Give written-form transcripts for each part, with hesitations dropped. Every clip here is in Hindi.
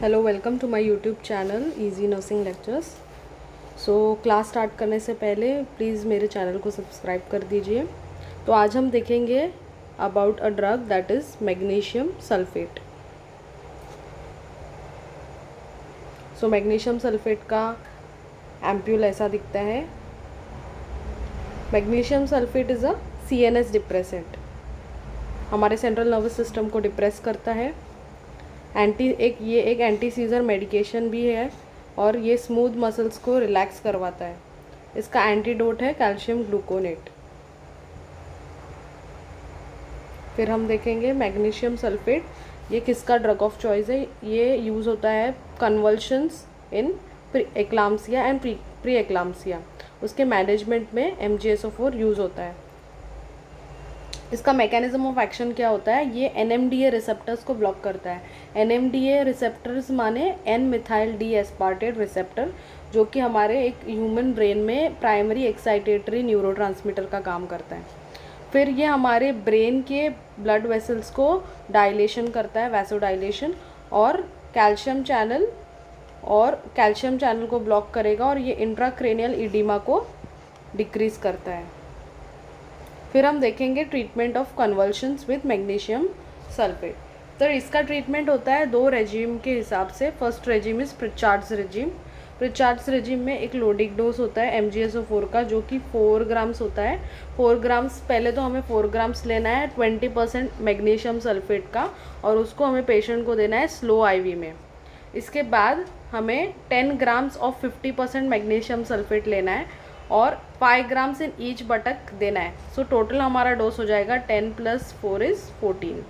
Hello, welcome to my YouTube channel easy nursing lectures. Class start करने से पहले प्लीज़ मेरे चैनल को सब्सक्राइब कर दीजिए। तो आज हम देखेंगे about a drug that is magnesium sulphate. Magnesium sulphate का एम्प्यूल ऐसा दिखता है। Magnesium sulphate is a CNS depressant, हमारे सेंट्रल नर्वस सिस्टम को डिप्रेस करता है। ये एक एंटी सीजर मेडिकेशन भी है और ये स्मूथ मसल्स को रिलैक्स करवाता है। इसका एंटीडोट है कैल्शियम ग्लूकोनेट। फिर हम देखेंगे मैग्नीशियम सल्फेट, ये किसका ड्रग ऑफ चॉइस है। ये यूज़ होता है कन्वल्शंस इन एक्लाम्सिया एंड प्री एक्लाम्सिया। उसके मैनेजमेंट में MgSO4 यूज़ होता है। इसका मैकेनिज्म ऑफ एक्शन क्या होता है, ये NMDA रिसेप्टर्स को ब्लॉक करता है। NMDA रिसेप्टर्स माने N methyl D aspartate receptor, जो कि हमारे एक ह्यूमन ब्रेन में प्राइमरी एक्साइटेटरी न्यूरोट्रांसमीटर का काम करता है। फिर ये हमारे ब्रेन के ब्लड वेसल्स को डायलेशन करता है, वैसोडाइलेशन, और कैल्शियम चैनल को ब्लॉक करेगा और ये इंट्राक्रेनियल इडीमा को डिक्रीज करता है। फिर हम देखेंगे treatment of convulsions with magnesium sulphate. तो इसका ट्रीटमेंट होता है दो रेजिम के हिसाब से। First regimen is Pritchard's regimen. Pritchard's regimen में एक लोडिक डोज होता है MgSO4 का, जो कि 4 ग्राम्स होता है। 4 ग्राम्स पहले तो हमें 4 ग्राम्स लेना है 20% मैग्नीशियम सल्फेट का, और उसको हमें पेशेंट को देना है स्लो IV में। इसके बाद हमें 10 ग्राम्स ऑफ 50% मैग्नीशियम सल्फेट लेना है और 5 ग्राम्स इन ईच बटक देना है। टोटल हमारा डोज हो जाएगा 10 + 4 = 14,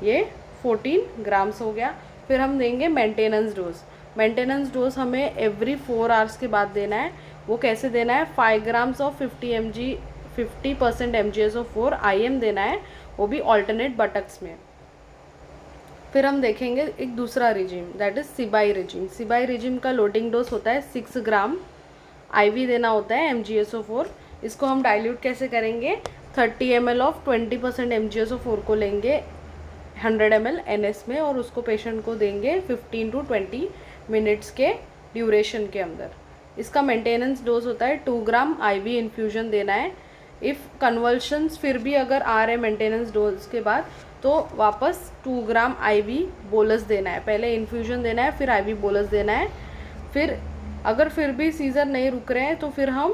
ये 14 ग्राम्स हो गया। फिर हम देंगे मेंटेनेंस डोज। मेंटेनेंस डोज हमें एवरी 4 आवर्स के बाद देना है। वो कैसे देना है, 5 ग्राम्स ऑफ 50% MgSO4 IM देना है, वो भी ऑल्टरनेट बटक्स में। फिर हम देखेंगे एक दूसरा regimen, that is Sibai regimen. Sibai regimen का लोडिंग डोज होता है 6 ग्राम। IV देना होता है MgSO4। इसको हम डाइल्यूट कैसे करेंगे, 30 ml ऑफ 20% MgSO4 को लेंगे 100 ml NS में, और उसको पेशेंट को देंगे 15 to 20 मिनट्स के ड्यूरेशन के अंदर। इसका मेंटेनेंस डोज होता है 2 ग्राम IV इन्फ्यूजन देना है। इफ़ कन्वल्शंस फिर भी अगर आ रहे मेंटेनेंस डोज के बाद, तो वापस 2 ग्राम IV बोलस देना है। पहले इन्फ्यूजन देना है, फिर IV बोलस देना है। फिर अगर फिर भी सीज़र नहीं रुक रहे हैं तो फिर हम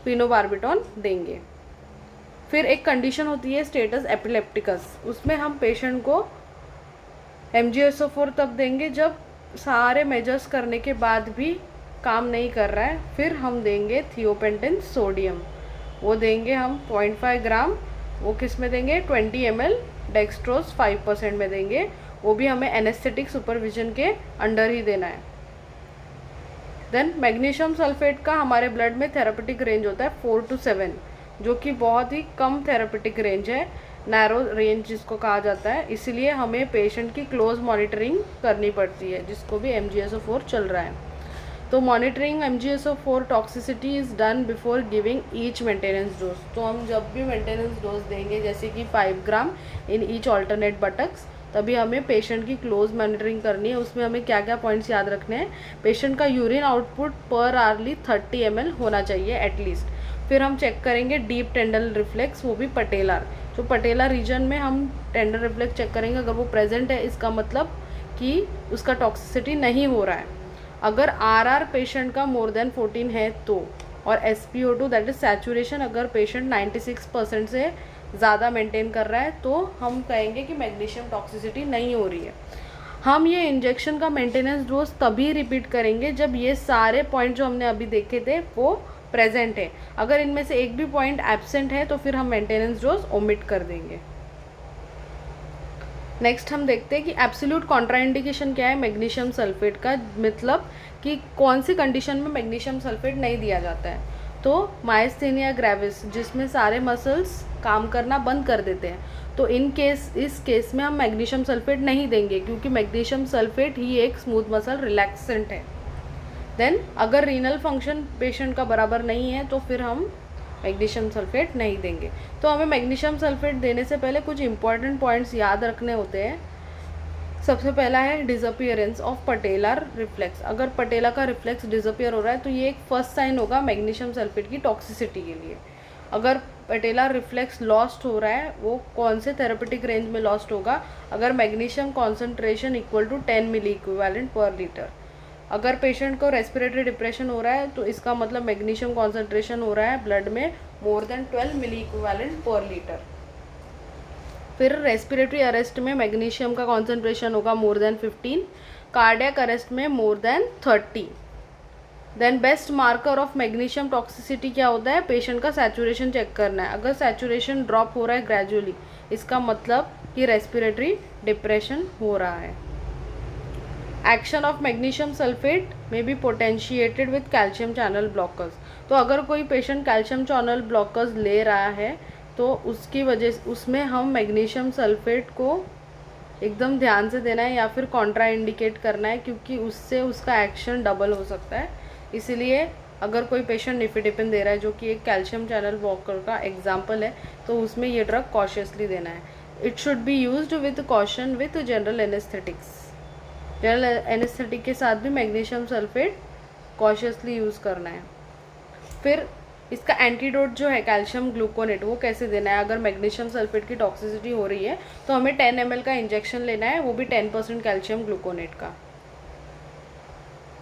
फिनोबार्बिटॉन देंगे। फिर एक कंडीशन होती है स्टेटस एपिलेप्टिकस, उसमें हम पेशेंट को MgSO4 तब देंगे जब सारे मेजर्स करने के बाद भी काम नहीं कर रहा है। फिर हम देंगे थियोपेंटिन सोडियम, वो देंगे हम 0.5 ग्राम। वो किस में देंगे, 20 ml डेक्सट्रोज 5% में देंगे। वो भी हमें एनेस्थेटिक सुपरविजन के अंडर ही देना है। देन मैग्नीशियम सल्फेट का हमारे ब्लड में थेरापेटिक रेंज होता है 4 to 7, जो कि बहुत ही कम थेरापेटिक रेंज है, नैरो रेंज जिसको कहा जाता है। इसलिए हमें पेशेंट की क्लोज मॉनिटरिंग करनी पड़ती है, जिसको भी MgSO4 चल रहा है। तो monitoring MgSO4 toxicity is done before giving each maintenance dose. तो हम जब भी मेंटेनेंस डोज देंगे, जैसे कि 5 ग्राम इन ईच ऑल्टरनेट बटक्स, तभी हमें पेशेंट की क्लोज मॉनिटरिंग करनी है। उसमें हमें क्या क्या पॉइंट्स याद रखने हैं, पेशेंट का यूरिन आउटपुट पर आवरली 30 ml होना चाहिए एटलीस्ट। फिर हम चेक करेंगे डीप टेंडल रिफ्लेक्स, वो भी पटेलर। जो पटेलर रीजन में हम टेंडल रिफ्लेक्स चेक करेंगे, अगर वो प्रेजेंट है इसका मतलब कि उसका टॉक्सिसिटी नहीं हो रहा है। अगर RR पेशेंट का मोर देन 14 है तो, और SpO2 दैट इज सैचुरेशन अगर पेशेंट 96% से ज़्यादा मेंटेन कर रहा है, तो हम कहेंगे कि मैग्नीशियम टॉक्सिसिटी नहीं हो रही है। हम ये इंजेक्शन का मेंटेनेंस डोज तभी रिपीट करेंगे जब ये सारे पॉइंट जो हमने अभी देखे थे वो प्रेजेंट है। अगर इनमें से एक भी पॉइंट एब्सेंट है तो फिर हम मेंटेनेंस डोज ओमिट कर देंगे। नेक्स्ट हम देखते हैं कि एब्सोल्यूट कॉन्ट्राइंडिकेशन क्या है मैग्नीशियम सल्फेट का, मतलब कि कौन सी कंडीशन में मैग्नीशियम सल्फेट नहीं दिया जाता है। तो मायस्थेनिया ग्रेविस, जिसमें सारे मसल्स काम करना बंद कर देते हैं, तो इस केस में हम मैग्नीशियम सल्फेट नहीं देंगे, क्योंकि मैग्नीशियम सल्फेट ही एक स्मूथ मसल रिलैक्सेंट है। देन अगर रीनल फंक्शन पेशेंट का बराबर नहीं है तो फिर हम मैग्नीशियम सल्फेट नहीं देंगे। तो हमें मैग्नीशियम सल्फेट देने से पहले कुछ इंपॉर्टेंट पॉइंट्स याद रखने होते हैं। सबसे पहला है डिसअपियरेंस ऑफ पटेलर रिफ्लेक्स। अगर पटेला का रिफ्लेक्स डिसअपियर हो रहा है तो ये एक फर्स्ट साइन होगा मैग्नीशियम सल्फेट की टॉक्सिसिटी के लिए। अगर पटेलर रिफ्लेक्स लॉस्ट हो रहा है, वो कौन से थेरेपेटिक रेंज में लॉस्ट होगा, अगर magnesium concentration equal to 10 milliequivalent पर लीटर। अगर पेशेंट को रेस्पिरेटरी डिप्रेशन हो रहा है तो इसका मतलब मैग्नीशियम कॉन्सेंट्रेशन हो रहा है ब्लड में मोर देन 12 मिली इक्विवेलेंट पर लीटर। फिर रेस्पिरेटरी अरेस्ट में मैग्नीशियम का कॉन्सेंट्रेशन होगा मोर देन 15, कार्डियक अरेस्ट में more than 30। Then best marker of magnesium toxicity क्या होता है, पेशेंट का सैचुरेशन चेक करना है। अगर सैचुरेशन ड्रॉप हो रहा है ग्रेजुअली, इसका मतलब कि रेस्पिरेटरी डिप्रेशन हो रहा है। एक्शन ऑफ मैग्नीशियम सल्फेट में be potentiated with calcium channel blockers. तो अगर कोई पेशेंट कैल्शियम चैनल ब्लॉकर्स ले रहा है तो उसकी वजह से उसमें हम मैग्नीशियम सल्फेट को एकदम ध्यान से देना है या फिर कॉन्ट्रा इंडिकेट करना है, क्योंकि उससे उसका एक्शन डबल हो सकता है। इसलिए अगर कोई पेशेंट निफेडिपिन दे रहा है जो कि एक कैल्शियम चैनल ब्लॉकर का एग्जाम्पल है, तो उसमें ये ड्रग कॉशियसली देना है। It should be used with caution with general anaesthetics. General anaesthetic के साथ भी मैग्नीशियम सल्फेट कॉशियसली यूज़ करना है। फिर इसका एंटीडोट जो है कैल्शियम ग्लूकोनेट, वो कैसे देना है। अगर मैग्नीशियम सल्फेट की टॉक्सिसिटी हो रही है तो हमें 10 ml का इंजेक्शन लेना है, वो भी 10% कैल्शियम ग्लूकोनेट का।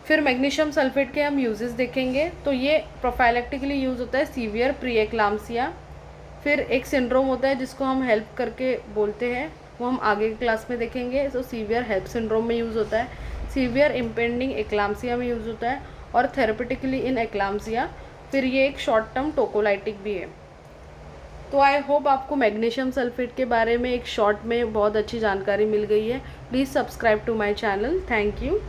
फिर मैग्नीशियम सल्फेट के हम यूजेस देखेंगे। तो ये प्रोफाइलेक्टिकली यूज़ होता है सीवियर प्री एक्लाम्सिया। फिर एक सिंड्रोम होता है जिसको हम हेल्प करके बोलते हैं, वो हम आगे की क्लास में देखेंगे। तो सीवियर हेल्प सिंड्रोम में यूज़ होता है, सीवियर इम्पेंडिंग एक्लाम्सिया में यूज़ होता है, और थेरेपेटिकली इन एक्लाम्सिया। फिर ये एक शॉर्ट टर्म टोकोलाइटिक भी है। तो आई होप आपको मैग्नीशियम सल्फेट के बारे में एक शॉर्ट में बहुत अच्छी जानकारी मिल गई है। Please subscribe to my channel. Thank you.